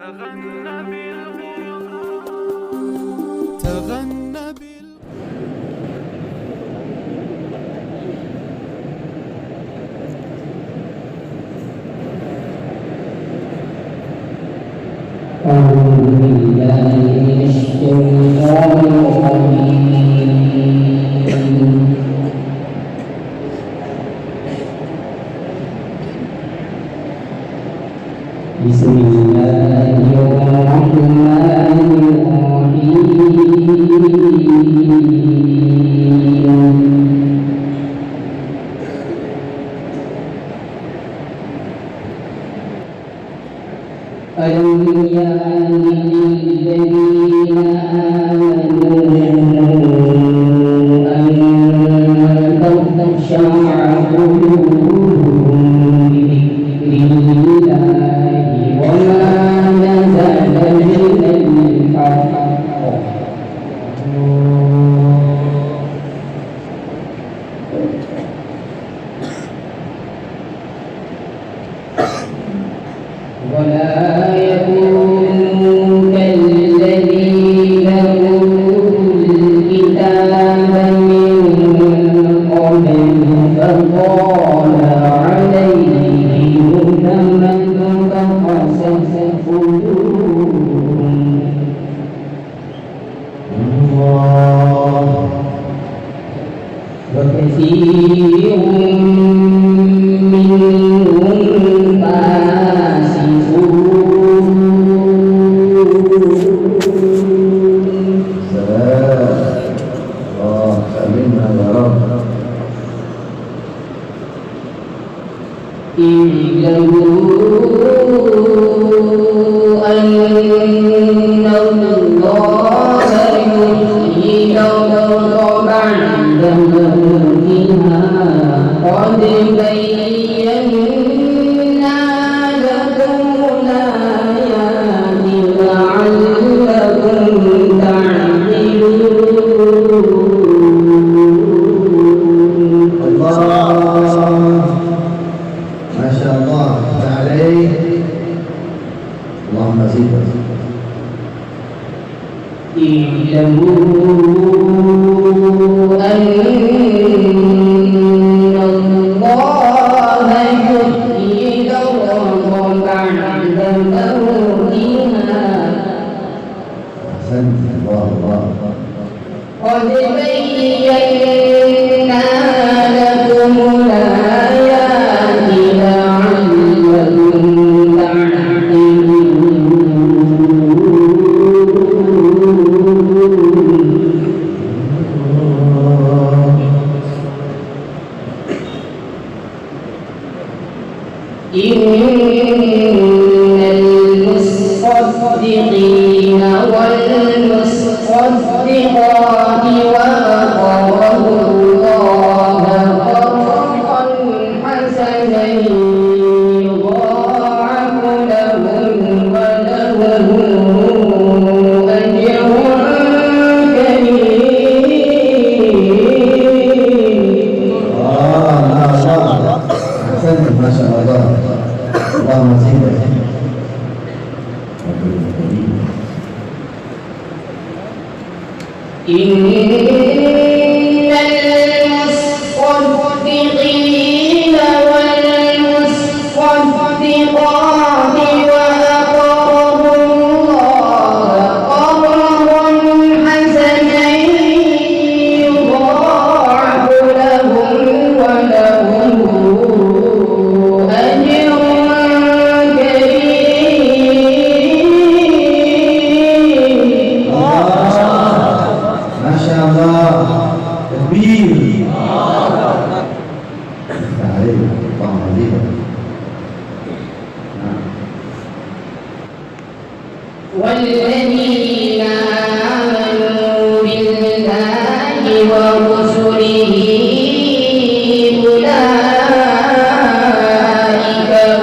تغنى أعوذ بالله من الشيطان الرجيم. بسم الله الرحمن الرحيم. ألم يعن للذين آمنوا أن تخشع قلوبهم لذكر الله وما نزل من الحق ولا يكونوا كالذين أوتوا الكتاب من قبل فطال عليهم الأمد فقست قلوبهم وكثير منهم فاسقون. اعلموا أن الله يحيي الأرض بعد موتها قد بينا لكم الآيات لعلكم تعقلون. ما شاء الله عليه. اللهم زد. اعلموا أن الله يحيي الأرض بعد موتها أحسنت. الله قد بينا لكم الآيات لعلكم تعقلون. إن المصدقين والمصدقات وأقرضوا الله قرضا حسنا يضاعف لهم ولهم أجر كريم. ما شاء الله. أحسنت ما شاء الله. اللهم زد. إن المصدقين والمصدقات وأقرضوا الله قرضا حسنا يضاعف لهم ولهم أجر كريم. ما شاء الله. تكبير. عليك. اللهم زد. والذين آمنوا بالله ورسله أولئك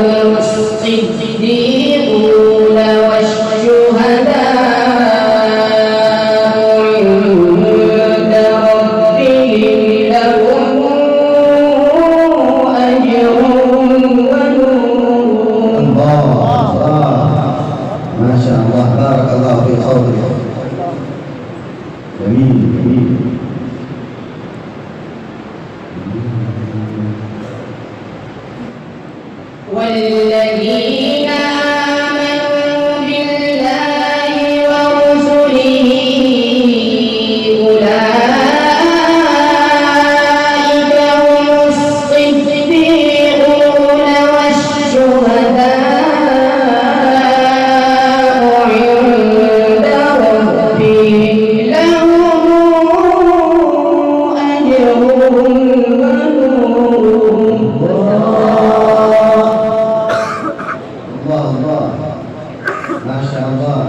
هم الصديقون والشهداء عند ربهم لهم أجر ونور. الله. ما شاء الله بارك الله في صوتك جميل جميل والذين آمنوا بالله ورسله أولئك هم الصديقون والشهداء عند ربهم لهم أجرهم ونورهم. الله الله ما شاء الله.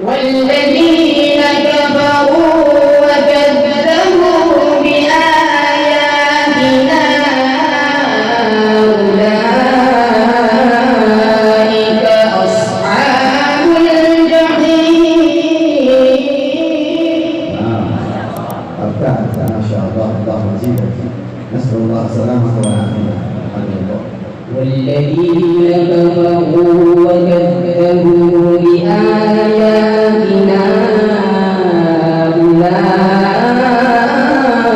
والذين كفروا وكذبوا بآياتنا أولئك أصحاب الجحيم. أبدعت ما شاء الله الله يزيدك نسأل الله السلامة والعافية. والذين كفروا وكذبوا بآياتنا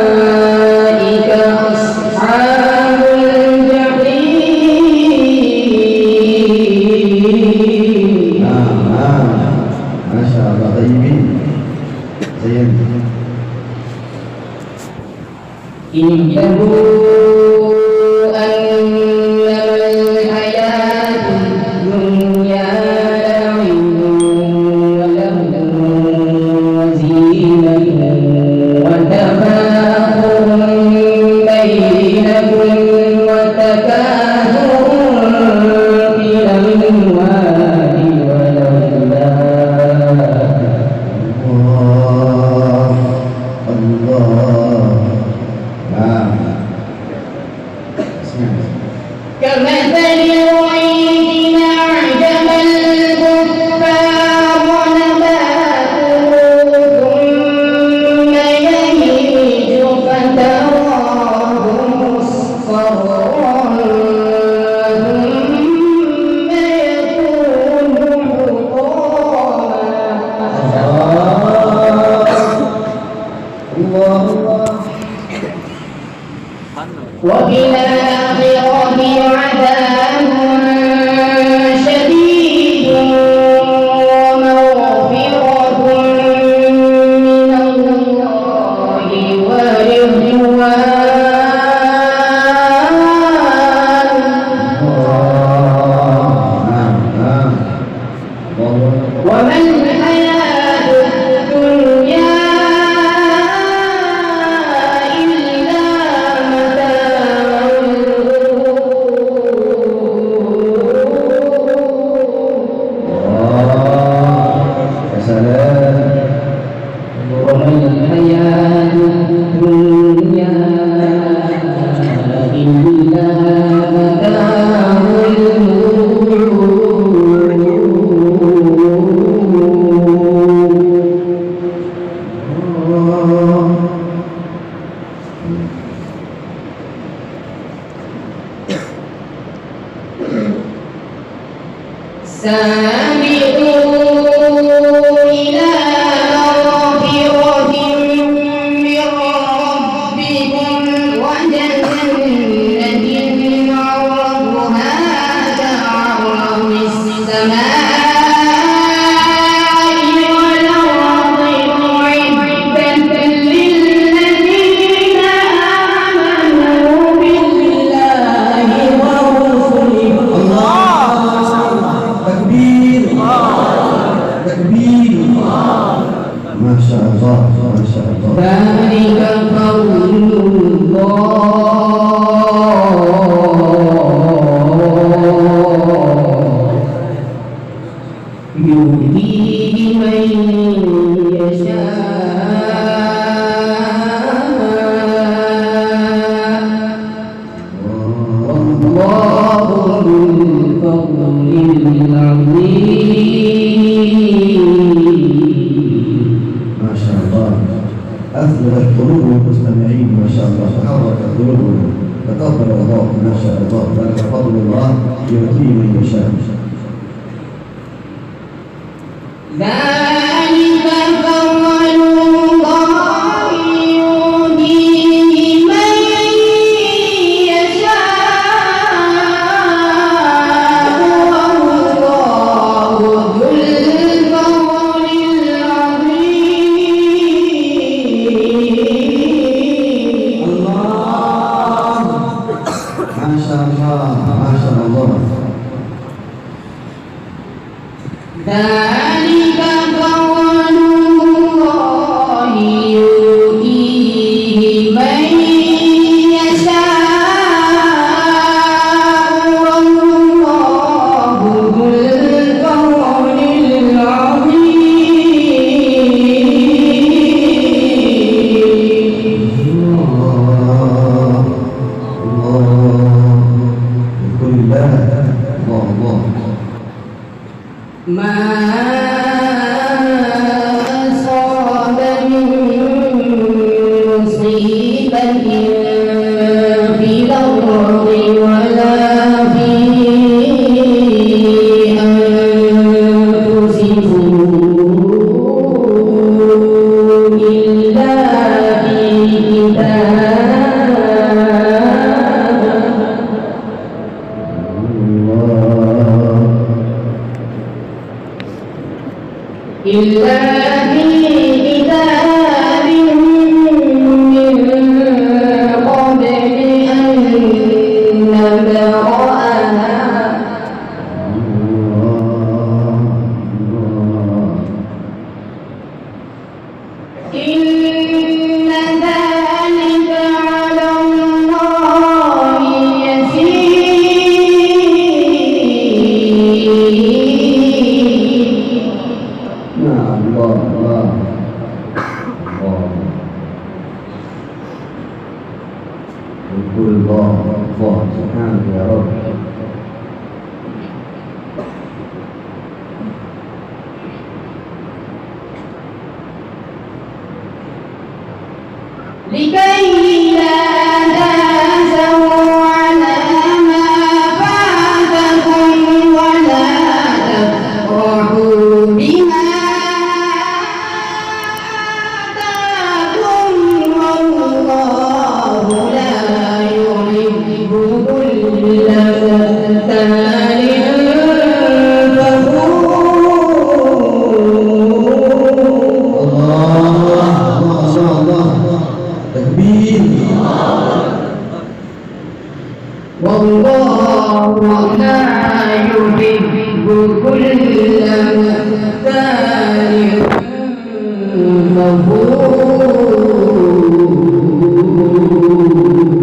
أولئك أصحاب الجحيم. ما شاء الله طيبين زين. اعلموا أنما الحياة الدنيا لعب ولهو وزينة وتفاخر بينكم وتكاثر في الأموال والأولاد. الله نعم. كمثل غيث أعجب الكفار نباته ثم يهيج فتراه مصفرا ثم يكون حطاما وفي الآخرة عذاب شديد ومغفرة من الله ورضوان وما الحياة الدنيا إلا متاع يا سلام. وما الحياة الدنيا إلا متاع سابقوا إلى مغفرة من ربكم وجنة عرضها كعرض السماء والأرض أعدت للذين آمنوا بالله ورسله. تكبير Allah yu'ti man yasha. ذلك فضل الله يؤتيه من يشاء والله ذو الفضل العظيم. Allah, Masya Allah, Masya Allah. ذلك فضل الله يؤتيه من يشاء والله ذو الفضل العظيم. Allah, بكل الله الله. ما أصاب من مصيبة في الأرض ولا في أنفسكم إلا في كتاب من قبل أن نبرأها إن ذلك على الله يسير. Nah, Allah. Betul Allah, subhanahu ya Rabb. لكي لا تأسوا على ما فاتكم ولا تفرحوا بما آتاكم والله لا يحب كل مختال فخور. Allah. Takbir. والله لا يحب كل مختال فخور.